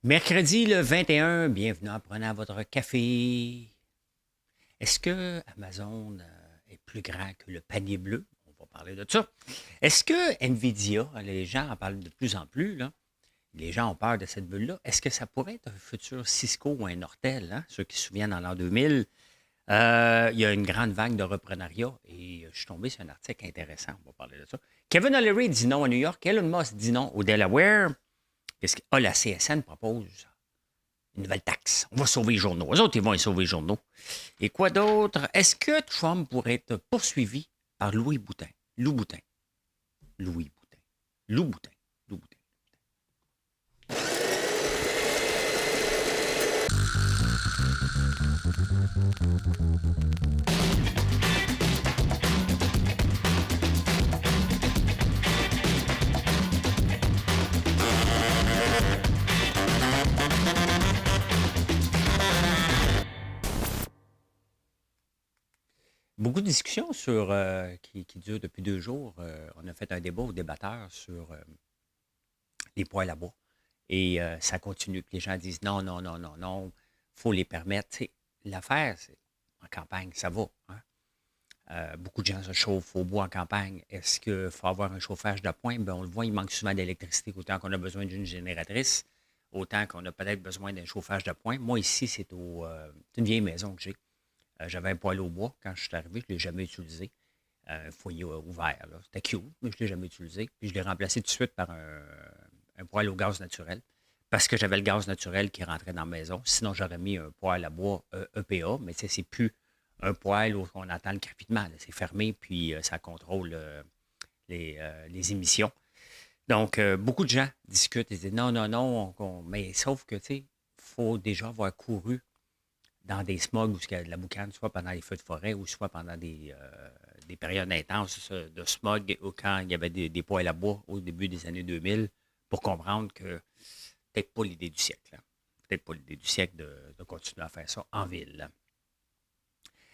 Mercredi le 21, bienvenue en prenant votre café. Est-ce que Amazon est plus grand que le panier bleu? On va parler de ça. Est-ce que Nvidia, les gens en parlent de plus en plus, là, les gens ont peur de cette bulle-là. Est-ce que ça pourrait être un futur Cisco ou un Nortel, hein? Ceux qui se souviennent en l'an 2000? Il y a une grande vague de reprenariat et je suis tombé sur un article intéressant. On va parler de ça. Kevin O'Leary dit non à New York. Elon Musk dit non au Delaware. Qu'est-ce que la CSN propose? Une nouvelle taxe. On va sauver les journaux. Eux autres, ils vont y sauver les journaux. Et quoi d'autre? Est-ce que Trump pourrait être poursuivi par Louis Boutin? Lou Boutin. Louis Boutin. Lou Boutin. Lou Boutin. Beaucoup de discussions qui durent depuis 2 jours. On a fait un débat aux débatteurs sur les poêles à bois. Et ça continue. Puis les gens disent non, non, non, non, non, il faut les permettre. Tu sais, l'affaire, c'est en campagne, ça va. Hein? Beaucoup de gens se chauffent au bois en campagne. Est-ce qu'il faut avoir un chauffage d'appoint? Ben, on le voit, il manque souvent d'électricité. Autant qu'on a besoin d'une génératrice, autant qu'on a peut-être besoin d'un chauffage d'appoint. Moi, ici, c'est une vieille maison que j'ai. J'avais un poêle au bois quand je suis arrivé, je ne l'ai jamais utilisé. Un foyer ouvert, là. C'était cute, mais je ne l'ai jamais utilisé. Puis je l'ai remplacé tout de suite par un poêle au gaz naturel parce que j'avais le gaz naturel qui rentrait dans la maison. Sinon, j'aurais mis un poêle à bois EPA, mais tu sais, c'est plus un poêle où on entend le crépitement, là. C'est fermé, puis ça contrôle les émissions. Donc, beaucoup de gens discutent et disent non, non, non, mais sauf que, tu sais, il faut déjà avoir couru dans des smogs où il y a de la boucane, soit pendant les feux de forêt ou soit pendant des périodes intenses de smog ou quand il y avait des poêles à bois au début des années 2000 pour comprendre que peut-être pas l'idée du siècle. Hein. Peut-être pas l'idée du siècle de continuer à faire ça en ville.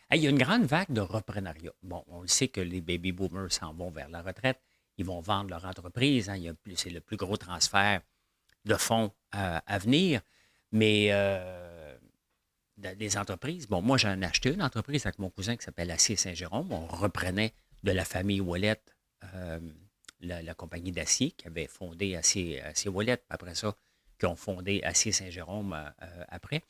Hey, il y a une grande vague de reprenariat. Bon, on le sait que les baby boomers s'en vont vers la retraite. Ils vont vendre leur entreprise. Hein. C'est le plus gros transfert de fonds à venir. Mais des entreprises. Bon, moi, j'en ai acheté une entreprise avec mon cousin qui s'appelle Acier Saint-Jérôme. On reprenait de la famille Ouellet euh, la compagnie d'acier qui avait fondé Acier Ouellet, puis après ça, qui ont fondé Acier Saint-Jérôme après.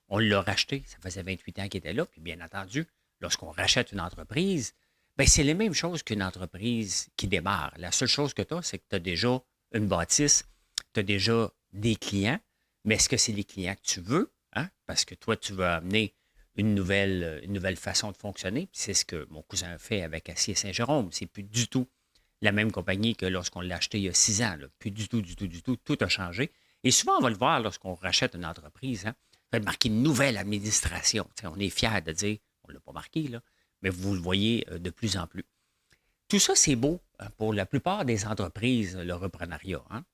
On l'a racheté, ça faisait 28 ans qu'il était là, puis bien entendu, lorsqu'on rachète une entreprise, ben c'est les mêmes choses qu'une entreprise qui démarre. La seule chose que tu as, c'est que tu as déjà une bâtisse, tu as déjà des clients, mais est-ce que c'est les clients que tu veux? Hein? Parce que toi, tu veux amener une nouvelle façon de fonctionner. Puis c'est ce que mon cousin a fait avec Acier Saint-Jérôme. C'est plus du tout la même compagnie que lorsqu'on l'a acheté il y a 6 ans. Là. Plus du tout, du tout, du tout. Tout a changé. Et souvent, on va le voir lorsqu'on rachète une entreprise. Hein? Ça va être marqué nouvelle administration. T'sais, on est fiers de dire, on ne l'a pas marqué, là, mais vous le voyez de plus en plus. Tout ça, c'est beau hein, pour la plupart des entreprises, le reprenariat. Hein?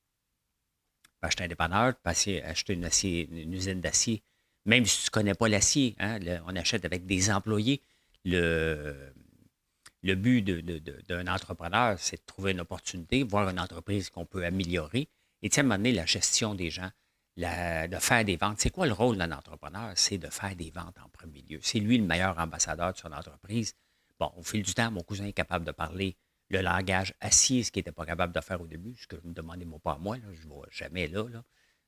Acheter un dépanneur, passer, acheter une usine d'acier, même si tu ne connais pas l'acier, hein, on achète avec des employés. Le, le but d'un entrepreneur, c'est de trouver une opportunité, voir une entreprise qu'on peut améliorer. Et tu sais, à un moment donné, la gestion des gens, de faire des ventes. C'est quoi le rôle d'un entrepreneur? C'est de faire des ventes en premier lieu. C'est lui le meilleur ambassadeur de son entreprise. Bon, au fil du temps, mon cousin est capable de parler le langage acier, ce qu'il n'était pas capable de faire au début, ce que je me demandais moi pas à moi, là, je ne vais jamais là.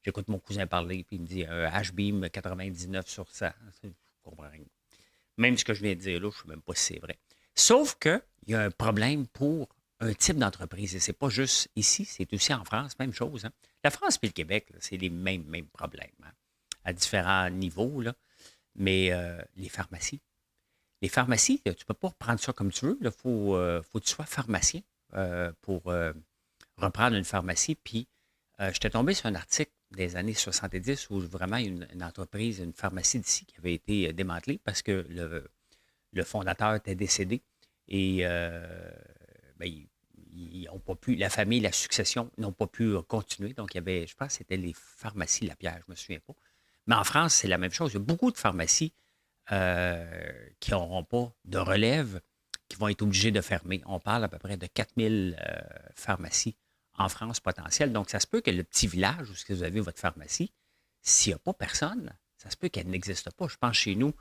J'écoute mon cousin parler, puis il me dit un H-Beam 99 sur 100. Je comprends rien. Même ce que je viens de dire là, je ne sais même pas si c'est vrai. Sauf qu'il y a un problème pour un type d'entreprise. Et ce n'est pas juste ici, c'est aussi en France, même chose. Hein. La France et le Québec, là, c'est les mêmes problèmes, hein, à différents niveaux. Là. Mais les pharmacies, tu ne peux pas reprendre ça comme tu veux. Il faut que tu sois pharmacien pour reprendre une pharmacie. Puis, j'étais tombé sur un article des années 70 où vraiment une entreprise, une pharmacie d'ici qui avait été démantelée parce que le fondateur était décédé et ben, ils n'ont pas pu, la famille, la succession n'ont pas pu continuer. Donc, il y avait, je pense que c'était les pharmacies Lapierre, je ne me souviens pas. Mais en France, c'est la même chose. Il y a beaucoup de pharmacies qui n'auront pas de relève, qui vont être obligés de fermer. On parle à peu près de 4000 pharmacies en France potentielles. Donc, ça se peut que le petit village où vous avez votre pharmacie, s'il n'y a pas personne, ça se peut qu'elle n'existe pas. Je pense chez nous,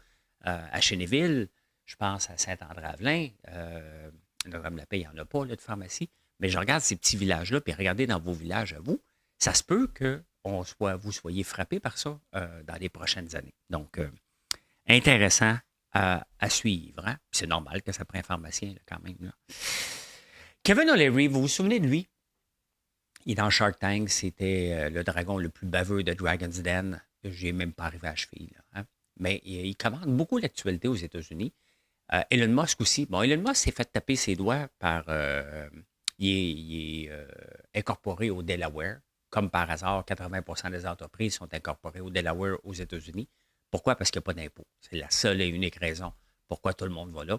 à Chénéville, je pense à Saint-André-Avelin, Notre-Dame-la-Paix, il n'y en a pas là, de pharmacie. Mais je regarde ces petits villages-là, puis regardez dans vos villages à vous, ça se peut que vous soyez frappés par ça dans les prochaines années. Donc, intéressant à suivre. Hein? C'est normal que ça prenne un pharmacien là, quand même. Là. Kevin O'Leary, vous vous souvenez de lui? Il est dans Shark Tank, c'était le dragon le plus baveux de Dragon's Den. Je n'ai même pas arrivé à cheville. Là, hein? Mais il commande beaucoup l'actualité aux États-Unis. Elon Musk aussi. Bon, Elon Musk s'est fait taper ses doigts par... il est incorporé au Delaware. Comme par hasard, 80% des entreprises sont incorporées au Delaware aux États-Unis. Pourquoi? Parce qu'il n'y a pas d'impôt. C'est la seule et unique raison pourquoi tout le monde va là.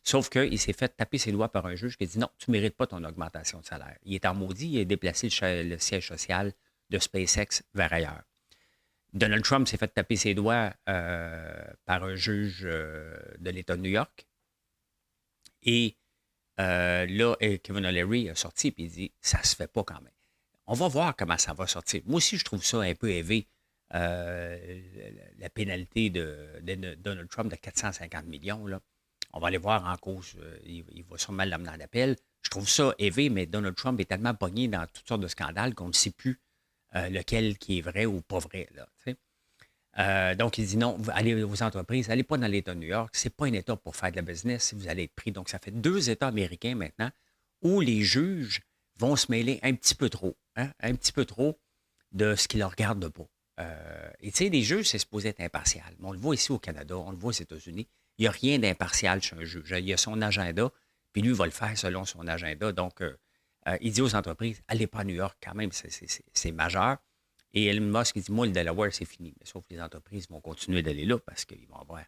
Sauf qu'il s'est fait taper ses doigts par un juge qui a dit non, tu ne mérites pas ton augmentation de salaire. Il est en maudit, il a déplacé le siège social de SpaceX vers ailleurs. Donald Trump s'est fait taper ses doigts par un juge de l'État de New York. Et là, Kevin O'Leary a sorti et il dit ça se fait pas quand même. On va voir comment ça va sortir. Moi aussi, je trouve ça un peu élevé, la pénalité de Donald Trump de 450 millions. Là. On va aller voir en cause. Il va sûrement l'amener en appel. Je trouve ça élevé, mais Donald Trump est tellement pogné dans toutes sortes de scandales qu'on ne sait plus lequel qui est vrai ou pas vrai. Là, donc, il dit non, allez aux entreprises, allez pas dans l'État de New York. C'est pas un État pour faire de la business si vous allez être pris. Donc, ça fait 2 États américains maintenant où les juges vont se mêler un petit peu trop, hein, un petit peu trop de ce qui ne leur regarde pas. Et tu sais, les juges, c'est supposé être impartial. Mais on le voit ici au Canada, on le voit aux États-Unis. Il n'y a rien d'impartial chez un juge. Il a son agenda, puis lui, il va le faire selon son agenda. Donc, il dit aux entreprises, allez pas à New York quand même, c'est majeur. Et Elon Musk, il dit, moi, le Delaware, c'est fini. Mais sauf que les entreprises vont continuer d'aller là parce qu'ils vont avoir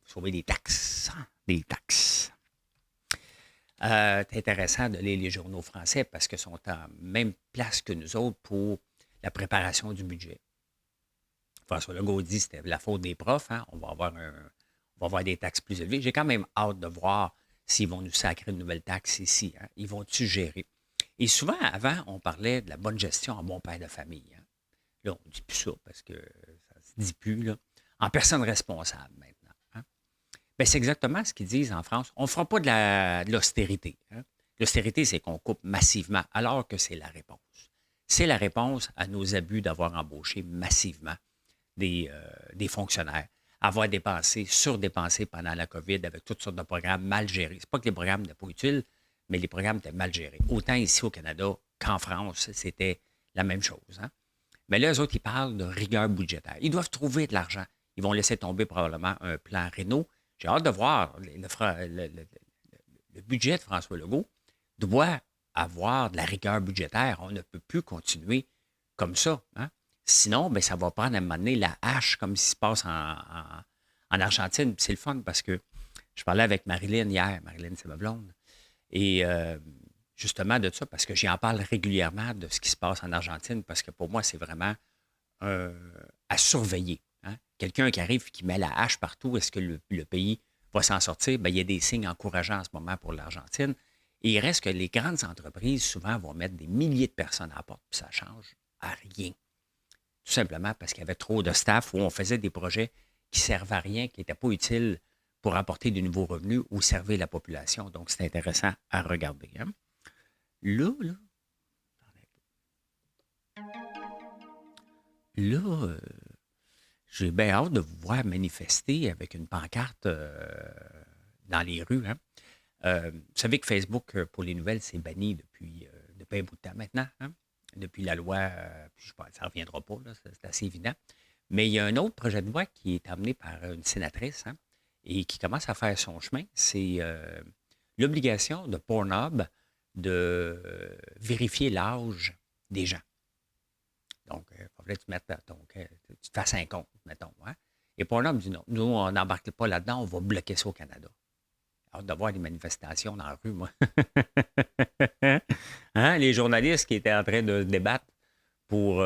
sauver des taxes. Hein, des taxes. C'est intéressant de lire les journaux français parce qu'ils sont en même place que nous autres pour la préparation du budget. François Legault dit que c'était la faute des profs. Hein? On va avoir des taxes plus élevées. J'ai quand même hâte de voir s'ils vont nous sacrer une nouvelle taxe ici. Hein? Ils vont-tu gérer? Et souvent, avant, on parlait de la bonne gestion en bon père de famille. Hein? Là, on ne dit plus ça parce que ça ne se dit plus. Là. En personne responsable maintenant. Hein? Bien, c'est exactement ce qu'ils disent en France. On ne fera pas de l'austérité. Hein? L'austérité, c'est qu'on coupe massivement, alors que c'est la réponse. C'est la réponse à nos abus d'avoir embauché massivement des fonctionnaires, avoir dépensé, surdépensé pendant la COVID avec toutes sortes de programmes mal gérés. Ce n'est pas que les programmes n'étaient pas utiles, mais les programmes étaient mal gérés. Autant ici au Canada qu'en France, c'était la même chose. Hein? Mais là, eux autres, ils parlent de rigueur budgétaire. Ils doivent trouver de l'argent. Ils vont laisser tomber probablement un plan Rénault. J'ai hâte de voir le budget de François Legault doit avoir de la rigueur budgétaire. On ne peut plus continuer comme ça. Hein? Sinon, bien, ça va prendre à un moment donné la hache comme ce qui se passe en Argentine. C'est le fun parce que je parlais avec Marilyn hier. Marilyn, c'est ma blonde. Et justement de ça, parce que j'y en parle régulièrement de ce qui se passe en Argentine, parce que pour moi, c'est vraiment à surveiller. Hein? Quelqu'un qui arrive et qui met la hache partout, est-ce que le pays va s'en sortir? Bien, il y a des signes encourageants en ce moment pour l'Argentine. Et il reste que les grandes entreprises, souvent, vont mettre des milliers de personnes à la porte, puis ça ne change à rien. Tout simplement parce qu'il y avait trop de staff où on faisait des projets qui ne servaient à rien, qui n'étaient pas utiles pour apporter de nouveaux revenus ou servir la population. Donc, c'est intéressant à regarder. Hein? Là, j'ai bien hâte de vous voir manifester avec une pancarte dans les rues. Hein? Vous savez que Facebook, pour les nouvelles, c'est banni depuis un bout de temps maintenant. Hein? Depuis la loi, je sais pas, ça ne reviendra pas, là, c'est assez évident. Mais il y a un autre projet de loi qui est amené par une sénatrice hein, et qui commence à faire son chemin. C'est l'obligation de Pornhub de vérifier l'âge des gens. Donc, il faudrait que tu te fasses un compte, mettons. Hein? Et Pornhub dit non, nous, on n'embarque pas là-dedans, on va bloquer ça au Canada. Hâte de voir les manifestations dans la rue, moi. Hein? Les journalistes qui étaient en train de débattre pour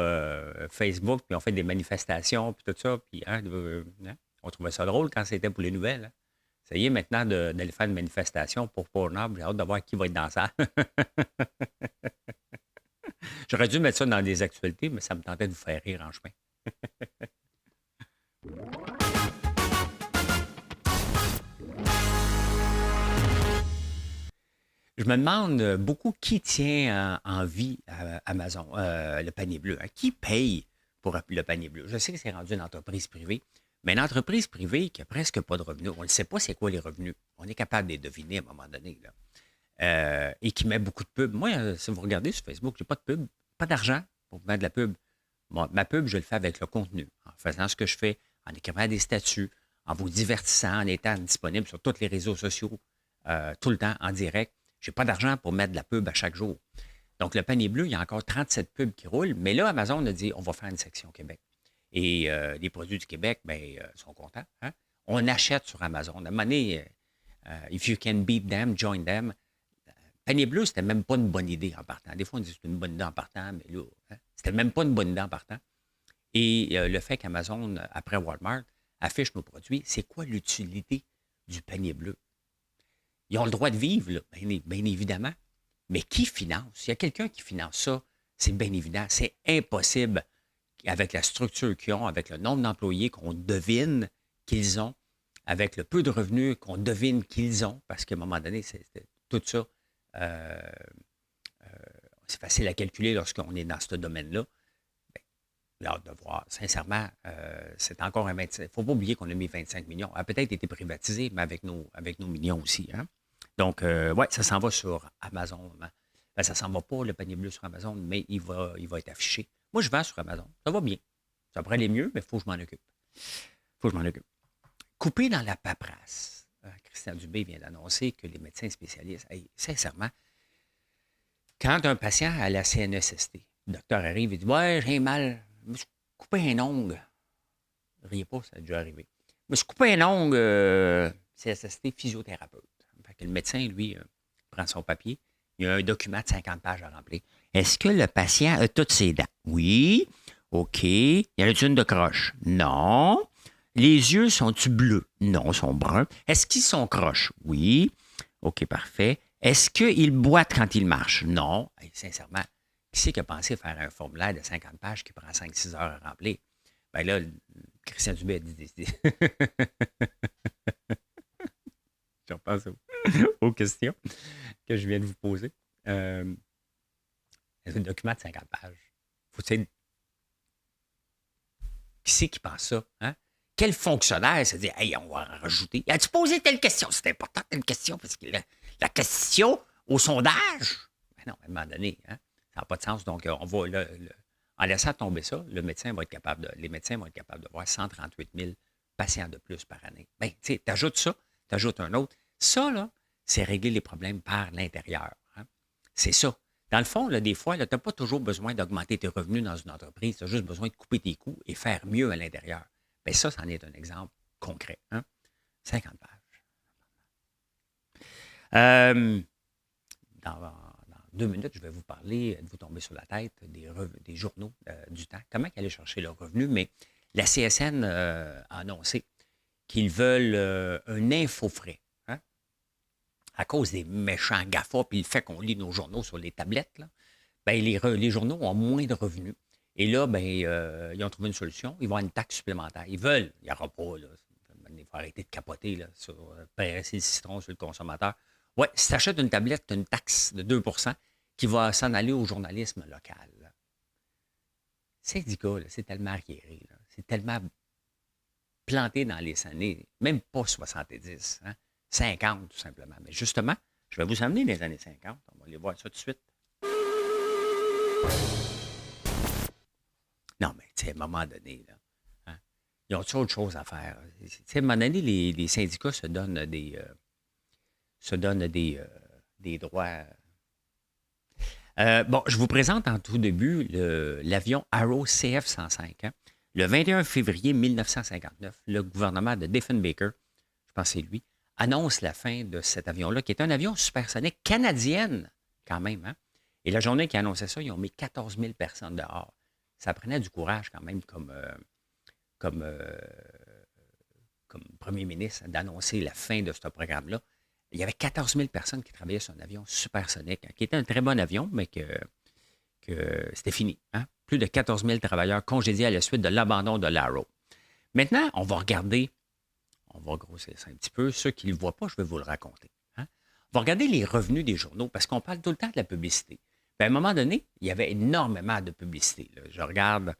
Facebook, puis on fait des manifestations, puis tout ça, puis hein, on trouvait ça drôle quand c'était pour les nouvelles. Hein? Ça y est, maintenant, d'aller faire une manifestation pour Pornhub, j'ai hâte de voir qui va être dans ça. J'aurais dû mettre ça dans des actualités, mais ça me tentait de vous faire rire en chemin. Je me demande beaucoup qui tient en vie Amazon, le panier bleu. Hein? Qui paye pour le panier bleu? Je sais que c'est rendu une entreprise privée, mais une entreprise privée qui a presque pas de revenus. On ne sait pas c'est quoi les revenus. On est capable de les deviner à un moment donné, là. Et qui met beaucoup de pubs. Moi, si vous regardez sur Facebook, j'ai pas de pub, pas d'argent pour mettre de la pub. Moi, ma pub, je le fais avec le contenu, en faisant ce que je fais, en écrivant des statuts, en vous divertissant, en étant disponible sur tous les réseaux sociaux, tout le temps, en direct. Je n'ai pas d'argent pour mettre de la pub à chaque jour. Donc, le panier bleu, il y a encore 37 pubs qui roulent, mais là, Amazon a dit, on va faire une section Québec. Et les produits du Québec, bien, sont contents. Hein? On achète sur Amazon. À un moment donné, if you can beat them, join them. Panier bleu, c'était même pas une bonne idée en partant. Des fois, on dit que c'est une bonne idée en partant, mais là, hein, c'était même pas une bonne idée en partant. Et le fait qu'Amazon, après Walmart, affiche nos produits, c'est quoi l'utilité du panier bleu? Ils ont le droit de vivre, là, bien évidemment. Mais qui finance? Il y a quelqu'un qui finance ça, c'est bien évident. C'est impossible avec la structure qu'ils ont, avec le nombre d'employés qu'on devine qu'ils ont, avec le peu de revenus qu'on devine qu'ils ont, parce qu'à un moment donné, tout ça, euh, euh, c'est facile à calculer lorsqu'on est dans ce domaine-là. Ben, j'ai hâte de voir. Sincèrement, c'est encore un 25. Il ne faut pas oublier qu'on a mis 25 millions. Elle a peut-être été privatisé, mais avec nos millions aussi. Hein? Donc, ouais, ça s'en va sur Amazon. Ben, ça s'en va pas, le panier bleu sur Amazon, mais il va être affiché. Moi, je vends sur Amazon. Ça va bien. Ça pourrait aller mieux, mais il faut que je m'en occupe. Faut que je m'en occupe. Couper dans la paperasse. Christian Dubé vient d'annoncer que les médecins spécialistes, hey, sincèrement, quand un patient a la CNESST, le docteur arrive et dit ouais, j'ai mal, je me suis coupé un ongle. Riez pas, ça a déjà arrivé. Je me suis coupé un ongle, CSST physiothérapeute. Fait que le médecin, lui, prend son papier. Il y a un document de 50 pages à remplir. Est-ce que le patient a toutes ses dents? Oui. OK. Y en a-t-il une de croche? Non. Les yeux sont-ils bleus? Non, ils sont bruns. Est-ce qu'ils sont croches? Oui. OK, parfait. Est-ce qu'il boite quand il marche? Non. Hey, sincèrement, qui c'est qui a pensé faire un formulaire de 50 pages qui prend 5-6 heures à remplir? Ben là, Christian Dubé a dit. Je repense aux questions que je viens de vous poser. C'est un document de 50 pages. Faut-il... Qui c'est qui pense ça? Hein? Quel fonctionnaire se dit hey, on va en rajouter? As-tu posé telle question? C'est important, telle question, parce que la question au sondage, ben non, à un moment donné, hein, ça n'a pas de sens. Donc, on va en laissant tomber ça, les médecins vont être capables de voir 138 000 patients de plus par année. Bien, tu sais, t'ajoutes ça, t'ajoutes un autre. Ça, là, c'est régler les problèmes par l'intérieur. Hein? C'est ça. Dans le fond, là, des fois, tu n'as pas toujours besoin d'augmenter tes revenus dans une entreprise. Tu as juste besoin de couper tes coûts et faire mieux à l'intérieur. Bien, ça, c'en est un exemple concret. Hein? 50 pages. Dans 2 minutes, je vais vous parler, de vous tomber sur la tête, des journaux du temps. Comment aller chercher leurs revenus? Mais la CSN a annoncé qu'ils veulent un infofrais. Hein? À cause des méchants GAFA puis le fait qu'on lit nos journaux sur les tablettes, là, ben, les journaux ont moins de revenus. Et là, ben, ils ont trouvé une solution. Ils vont avoir une taxe supplémentaire. Ils veulent. Il n'y aura pas, là. Il faut arrêter de capoter là, sur presser le citron sur le consommateur. Oui, si tu achètes une tablette, tu as une taxe de 2 qui va s'en aller au journalisme local. Là. Syndicat, là, c'est tellement arriéré. Là. C'est tellement planté dans les années, même pas 70, hein, 50 tout simplement. Mais justement, je vais vous amener les années 50. On va aller voir ça tout de suite. Non, mais tu sais, à un moment donné, là, hein, ils ont autre chose à faire. Tu sais, à un moment donné, les syndicats se donnent des droits. Bon, je vous présente en tout début l'avion Arrow CF-105. Hein. Le 21 février 1959, le gouvernement de Diefenbaker, je pense que c'est lui, annonce la fin de cet avion-là, qui est un avion supersonique canadienne, quand même. Hein. Et la journée qu'ils annonçaient ça, ils ont mis 14 000 personnes dehors. Ça prenait du courage quand même comme premier ministre d'annoncer la fin de ce programme-là. Il y avait 14 000 personnes qui travaillaient sur un avion supersonique, hein, qui était un très bon avion, mais que c'était fini. Hein? plus de 14 000 travailleurs congédiés à la suite de l'abandon de l'Arrow. Maintenant, on va regarder, on va grossir ça un petit peu. Ceux qui ne le voient pas, je vais vous le raconter. Hein. On va regarder les revenus des journaux parce qu'on parle tout le temps de la publicité. Puis à un moment donné, il y avait énormément de publicité. Là. Je regarde,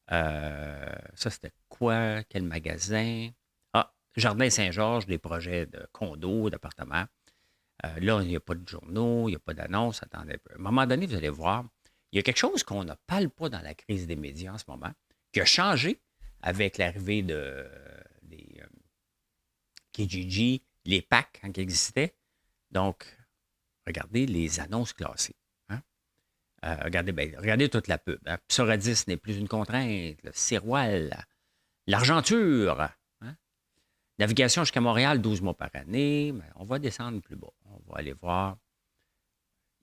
ça c'était quoi? Quel magasin? Ah, Jardin Saint-Georges, des projets de condos, d'appartements. Là, il n'y a pas de journaux, il n'y a pas d'annonces. Attendez un peu. À un moment donné, vous allez voir, il y a quelque chose qu'on ne parle pas dans la crise des médias en ce moment, qui a changé avec l'arrivée des Kijiji, les packs quand ils existaient. Donc, regardez les annonces classées. Hein. Regardez toute la pub. Hein. Psoradis n'est plus une contrainte. Le Siroil, l'Argenture. Hein. Navigation jusqu'à Montréal, 12 mois par année. Mais on va descendre plus bas. On va aller voir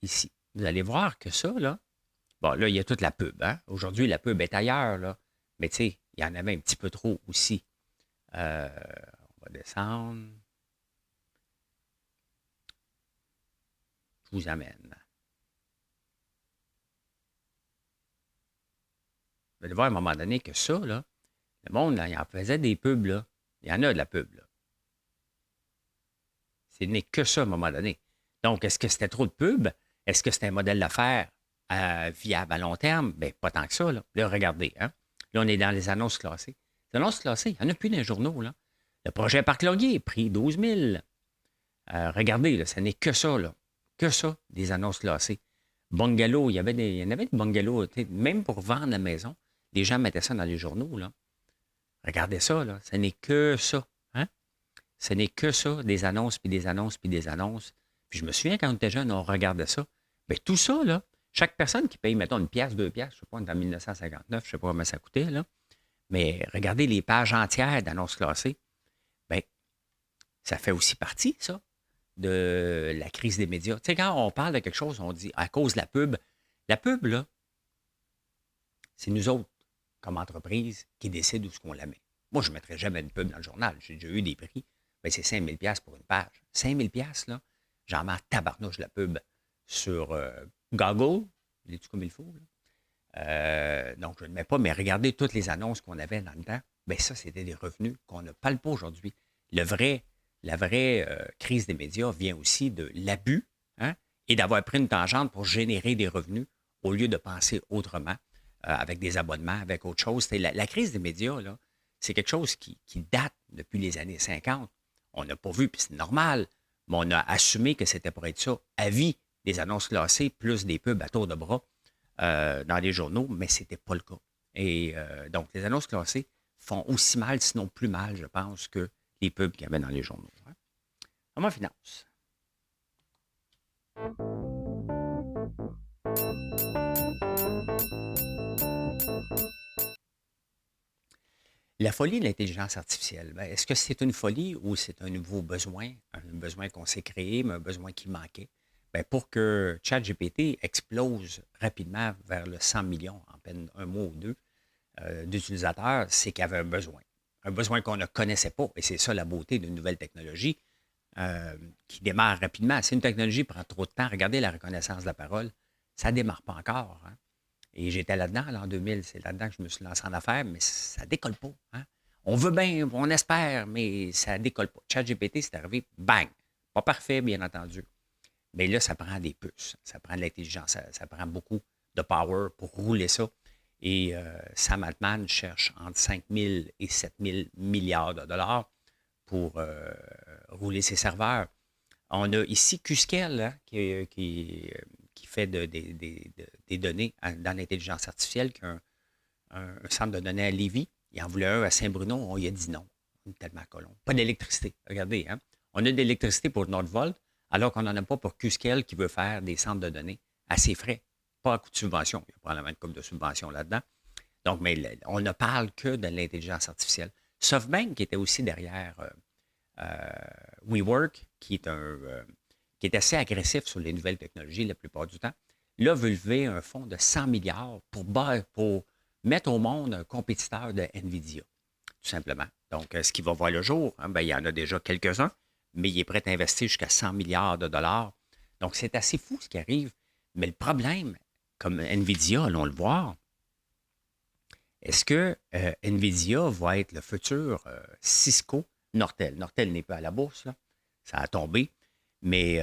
ici. Vous allez voir que ça, là, bon, là, il y a toute la pub. Hein? Aujourd'hui, la pub est ailleurs, là. Mais tu sais, il y en avait un petit peu trop aussi. On va descendre. Je vous amène. Vous allez voir à un moment donné que ça, là, le monde, là, il en faisait des pubs, là. Il y en a de la pub, là. Ce n'est que ça à un moment donné. Donc, est-ce que c'était trop de pub? Est-ce que c'était un modèle d'affaires viable à long terme? Bien, pas tant que ça, là. Là, regardez, hein. Là, on est dans les annonces classées. Les annonces classées, il n'y en a plus dans les journaux, là. Le projet Parc Laurier, prix 12 000. Regardez, là, ce n'est que ça, là. Que ça, des annonces classées. Bungalow, il y en avait des bungalows, même pour vendre la maison, les gens mettaient ça dans les journaux, là. Regardez ça, là. Ce n'est que ça. Hein? Ce n'est que ça, des annonces, puis des annonces, puis des annonces. Puis je me souviens, quand on était jeune, on regardait ça. Bien, tout ça, là, chaque personne qui paye, mettons, une pièce, 2 piastres, je ne sais pas, on est en 1959, je ne sais pas comment ça coûtait, là. Mais regardez les pages entières d'annonces classées. Bien, ça fait aussi partie, ça, de la crise des médias. Tu sais, quand on parle de quelque chose, on dit à cause de la pub. La pub, là, c'est nous autres, comme entreprise, qui décident où est-ce qu'on la met. Moi, je ne mettrais jamais une pub dans le journal. J'ai déjà eu des prix. Bien, c'est 5 000 pour une page. 5 000 là, j'en mets en tabarnouche la pub sur Google. L'es-tu comme il faut? Là? Donc, je ne le mets pas, mais regardez toutes les annonces qu'on avait dans le temps. Bien, ça, c'était des revenus qu'on ne parle pas aujourd'hui. La vraie crise des médias vient aussi de l'abus, hein, et d'avoir pris une tangente pour générer des revenus au lieu de penser autrement, avec des abonnements, avec autre chose. La crise des médias, là, c'est quelque chose qui date depuis les années 50. On n'a pas vu, puis c'est normal, mais on a assumé que c'était pour être ça, à vie, des annonces classées, plus des pubs à tour de bras dans les journaux, mais ce n'était pas le cas. Et donc, les annonces classées font aussi mal, sinon plus mal, je pense, que les pubs qu'il y avait dans les journaux. Hein. Comment finance? La folie de l'intelligence artificielle, ben, est-ce que c'est une folie ou c'est un nouveau besoin, un besoin qu'on s'est créé, mais un besoin qui manquait? Ben, pour que ChatGPT explose rapidement vers le 100 millions en peine un mois ou deux d'utilisateurs, c'est qu'il y avait un besoin qu'on ne connaissait pas. Et c'est ça la beauté d'une nouvelle technologie qui démarre rapidement. Si une technologie prend trop de temps, regardez la reconnaissance de la parole, ça ne démarre pas encore. Hein? Et j'étais là-dedans, là, en 2000, c'est là-dedans que je me suis lancé en affaires, mais ça ne décolle pas. Hein? On veut bien, on espère, mais ça ne décolle pas. ChatGPT, c'est arrivé, bang! Pas parfait, bien entendu. Mais là, ça prend des puces, ça prend de l'intelligence, ça prend beaucoup de power pour rouler ça. Et Sam Altman cherche entre 5 000 et 7 000 milliards de dollars pour rouler ses serveurs. On a ici Qscale hein, qui fait des données dans l'intelligence artificielle, qui a un centre de données à Lévis. Il en voulait un à Saint-Bruno, on lui a dit non. On est tellement colons. Pas d'électricité. Regardez, hein? On a de l'électricité pour Nordvolt, alors qu'on n'en a pas pour Qscale qui veut faire des centres de données à ses frais, pas à coût de subvention. Il y a probablement une couple de subventions là-dedans. Donc, mais on ne parle que de l'intelligence artificielle. SoftBank, qui était aussi derrière WeWork, qui est assez agressif sur les nouvelles technologies la plupart du temps, là, veut lever un fonds de 100 milliards pour mettre au monde un compétiteur de NVIDIA, tout simplement. Donc, ce qui va voir le jour, hein, ben, il y en a déjà quelques-uns, mais il est prêt à investir jusqu'à 100 milliards de dollars. Donc, c'est assez fou ce qui arrive. Mais le problème, comme NVIDIA, allons le voir, Est-ce que NVIDIA va être le futur Cisco Nortel? Nortel n'est pas à la bourse, là. Ça a tombé. Mais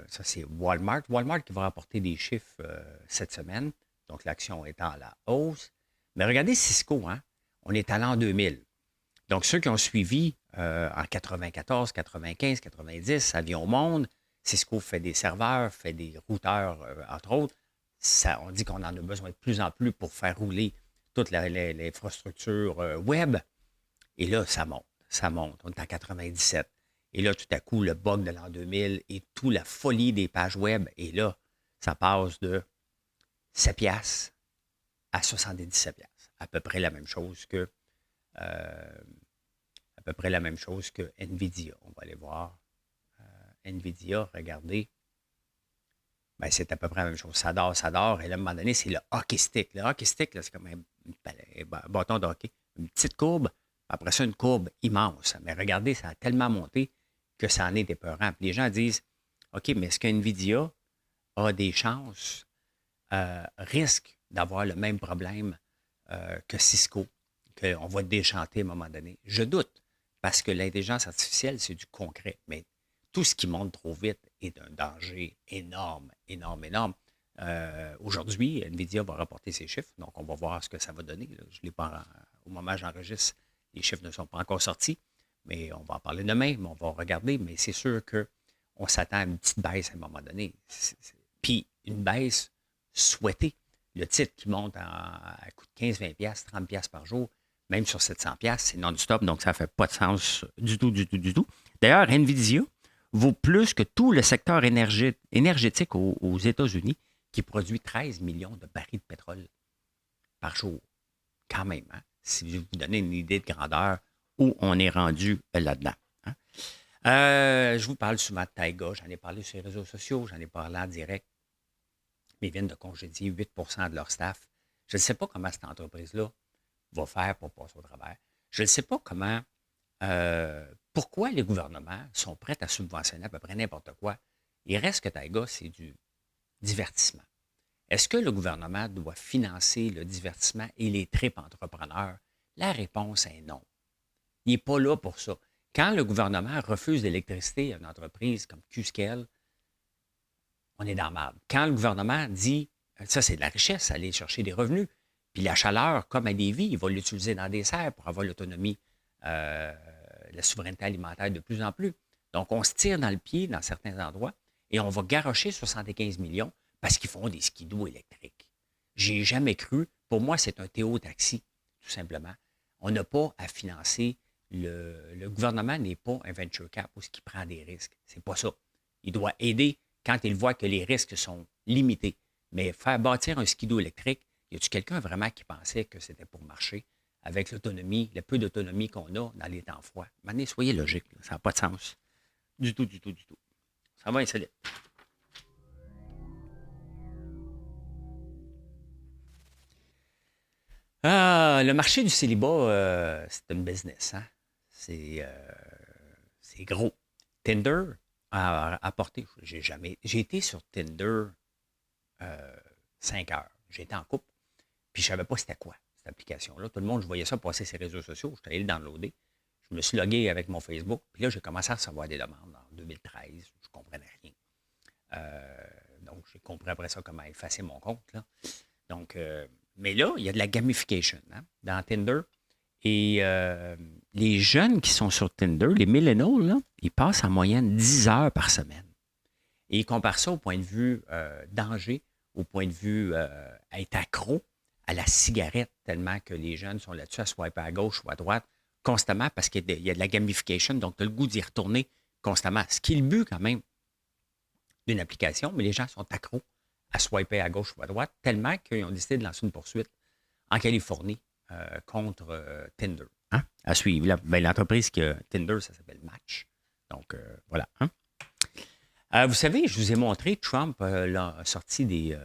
ça, c'est Walmart. Walmart qui va rapporter des chiffres cette semaine. Donc, l'action est en la hausse. Mais regardez Cisco, hein? On est à l'an 2000. Donc, ceux qui ont suivi en 94, 95, 90, Avion Monde, Cisco fait des serveurs, fait des routeurs, entre autres. Ça, on dit qu'on en a besoin de plus en plus pour faire rouler toute l'infrastructure web. Et là, ça monte, ça monte. On est en 97. Et là, tout à coup, le bug de l'an 2000 et toute la folie des pages web. Et là, ça passe de 7 piastres à 77 piastres. À peu près la même chose que NVIDIA. On va aller voir. NVIDIA, regardez. Ben, c'est à peu près la même chose. Ça dort, ça dort. Et là, à un moment donné, c'est le hockey stick. Le hockey stick, là, c'est comme un bâton de hockey. Une petite courbe, après ça, une courbe immense. Mais regardez, ça a tellement monté que ça en est épeurant. Puis les gens disent, OK, mais est-ce qu'NVIDIA a des chances, risque d'avoir le même problème que Cisco, qu'on va déchanter à un moment donné? Je doute, parce que l'intelligence artificielle, c'est du concret. Mais tout ce qui monte trop vite est un danger énorme, énorme, énorme. Aujourd'hui, NVIDIA va rapporter ses chiffres, donc on va voir ce que ça va donner. Là. Je l'ai pas, au moment où j'enregistre, les chiffres ne sont pas encore sortis, mais on va en parler demain, mais on va regarder. Mais c'est sûr qu'on s'attend à une petite baisse à un moment donné. Puis une baisse souhaitée. Le titre qui monte à coût de 15, 20 30 par jour, même sur 700 c'est non-stop, donc ça ne fait pas de sens du tout, du tout, du tout. D'ailleurs, NVIDIA vaut plus que tout le secteur énergétique aux États-Unis, qui produit 13 millions de barils de pétrole par jour. Quand même, hein? Si vous vous donnez une idée de grandeur où on est rendu là-dedans. Hein? Je vous parle souvent de Taiga, j'en ai parlé sur les réseaux sociaux, j'en ai parlé en direct, mais ils viennent de congédier 8 de leur staff. Je ne sais pas comment cette entreprise-là va faire pour passer au travers. Je ne sais pas comment pourquoi les gouvernements sont prêts à subventionner à peu près n'importe quoi. Il reste que Taiga, c'est du divertissement. Est-ce que le gouvernement doit financer le divertissement et les tripes entrepreneurs? La réponse est non. Il n'est pas là pour ça. Quand le gouvernement refuse l'électricité à une entreprise comme Qscale, on est dans la merde. Quand le gouvernement dit, ça c'est de la richesse, aller chercher des revenus, puis la chaleur, comme à Lévis, il va l'utiliser dans des serres pour avoir l'autonomie, la souveraineté alimentaire de plus en plus. Donc, on se tire dans le pied dans certains endroits et on va garrocher 75 millions parce qu'ils font des skidoo électriques. J'ai jamais cru. Pour moi, c'est un théo-taxi, tout simplement. On n'a pas à financer. Le gouvernement n'est pas un venture cap où il prend des risques. C'est pas ça. Il doit aider quand il voit que les risques sont limités. Mais faire bâtir un skidoo électrique, y a-t-il quelqu'un vraiment qui pensait que c'était pour marcher avec l'autonomie, le peu d'autonomie qu'on a dans les temps froids? Maintenant, soyez logique, là, ça n'a pas de sens. Du tout, du tout, du tout. Ça va insolite. Ah, le marché du célibat, c'est une business. Hein? C'est gros. Tinder a apporté, j'ai été sur Tinder 5 heures. J'ai été en couple, puis je ne savais pas c'était quoi, cette application-là. Tout le monde, je voyais ça passer sur les réseaux sociaux. Je suis allé le downloader. Je me suis logué avec mon Facebook, puis là, j'ai commencé à recevoir des demandes en 2013. Je ne comprenais rien. Donc, j'ai compris après ça comment effacer mon compte. Là. Donc, mais là, il y a de la gamification hein, dans Tinder. Et les jeunes qui sont sur Tinder, les millennials, là, ils passent en moyenne 10 heures par semaine. Et ils comparent ça au point de vue danger, au point de vue être accro à la cigarette, tellement que les jeunes sont là-dessus à swiper à gauche ou à droite constamment parce qu'il y a de la gamification, donc tu as le goût d'y retourner constamment. Ce qui est le but quand même d'une application, mais les gens sont accros à swiper à gauche ou à droite, tellement qu'ils ont décidé de lancer une poursuite en Californie contre Tinder. Hein? À suivre. Là, ben, l'entreprise qui a Tinder, ça s'appelle Match. Donc, voilà. Hein? Vous savez, je vous ai montré, Trump a sorti des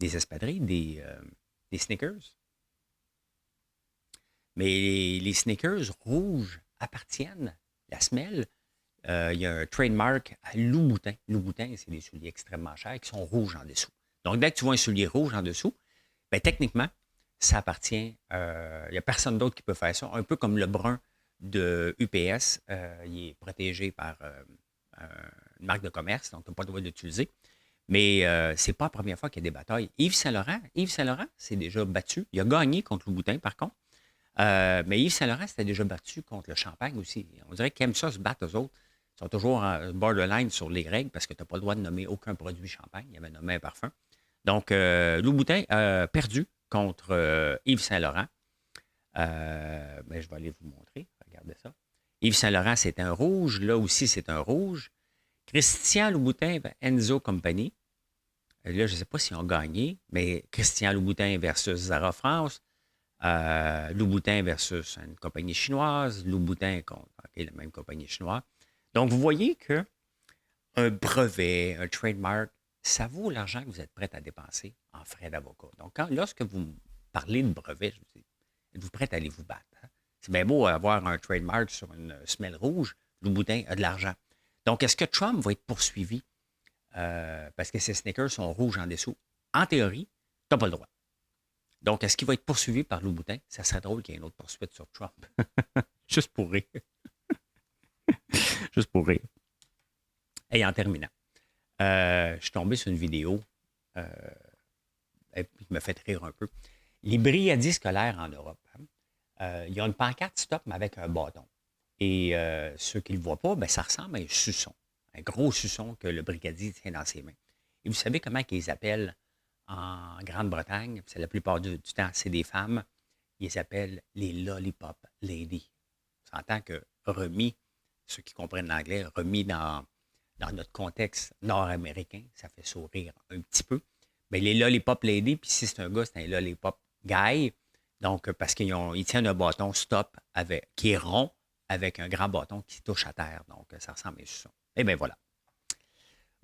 espadrilles, des Snickers. Mais les Snickers rouges appartiennent, la semelle, il y a un trademark à Louboutin. Louboutin, c'est des souliers extrêmement chers qui sont rouges en dessous. Donc, dès que tu vois un soulier rouge en dessous, bien, techniquement, ça appartient. Il n'y a personne d'autre qui peut faire ça. Un peu comme le brun de UPS, il est protégé par une marque de commerce, donc tu n'as pas le droit d'utiliser. Mais c'est pas la première fois qu'il y a des batailles. Yves Saint-Laurent s'est déjà battu. Il a gagné contre Louboutin, par contre. Mais Yves Saint-Laurent s'était déjà battu contre le champagne aussi. On dirait qu'ils aiment ça se battre, eux autres. Ils sont toujours en borderline sur les règles parce que tu n'as pas le droit de nommer aucun produit champagne. Il avait nommé un parfum. Donc, Louboutin a perdu contre Yves Saint-Laurent. Mais je vais aller vous montrer. Regardez ça. Yves Saint-Laurent, c'est un rouge. Là aussi, c'est un rouge. Christian Louboutin, Enzo Company. Là, je ne sais pas s'ils ont gagné, mais Christian Louboutin versus Zara France. Louboutin versus une compagnie chinoise. Louboutin contre la même compagnie chinoise. Donc, vous voyez que un brevet, un trademark, ça vaut l'argent que vous êtes prêt à dépenser en frais d'avocat. Donc, lorsque vous parlez de brevet, je vous dis, êtes-vous prêt à aller vous battre? Hein? C'est bien beau avoir un trademark sur une semelle rouge. Louboutin a de l'argent. Donc, est-ce que Trump va être poursuivi parce que ses sneakers sont rouges en dessous? En théorie, tu n'as pas le droit. Donc, est-ce qu'il va être poursuivi par Louboutin? Ça serait drôle qu'il y ait une autre poursuite sur Trump. Juste pour rire. Juste pour rire. Et en terminant, je suis tombé sur une vidéo qui me fait rire un peu. Les brigadis scolaires en Europe, il y a une pancarte stop, mais avec un bâton. Et ceux qui ne le voient pas, ben, ça ressemble à un suçon. Un gros suçon que le brigadier tient dans ses mains. Et vous savez comment ils appellent en Grande-Bretagne? C'est la plupart du temps, c'est des femmes. Ils les appellent les lollipop ladies. On s'entend que remis, ceux qui comprennent l'anglais, remis dans notre contexte nord-américain, ça fait sourire un petit peu. Mais les lollipop ladies, puis si c'est un gars, c'est un lollipop guy. Donc, parce qu'ils tiennent un bâton stop qui est rond avec un grand bâton qui touche à terre. Donc, ça ressemble à ça. Et bien voilà.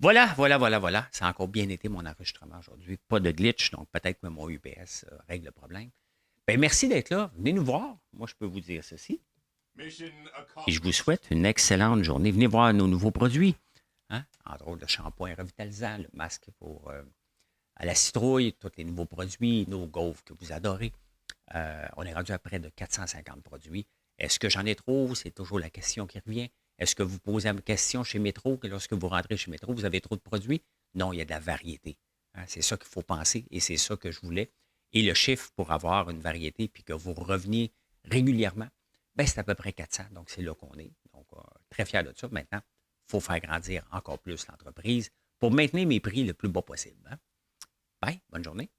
Voilà. Ça a encore bien été mon enregistrement aujourd'hui. Pas de glitch, donc peut-être que mon UPS règle le problème. Bien, merci d'être là. Venez nous voir. Moi, je peux vous dire ceci. Et je vous souhaite une excellente journée. Venez voir nos nouveaux produits. Hein? Entre autres, le shampoing revitalisant, le masque pour à la citrouille, tous les nouveaux produits, nos gaufres que vous adorez. On est rendu à près de 450 produits. Est-ce que j'en ai trop? C'est toujours la question qui revient. Est-ce que vous posez la question chez Métro, que lorsque vous rentrez chez Métro, vous avez trop de produits? Non, il y a de la variété. Hein? C'est ça qu'il faut penser et c'est ça que je voulais. Et le chiffre pour avoir une variété puis que vous reveniez régulièrement, ben, c'est à peu près 400. Donc, c'est là qu'on est. Donc, très fier de ça. Maintenant, il faut faire grandir encore plus l'entreprise pour maintenir mes prix le plus bas possible. Hein? Bye, bonne journée.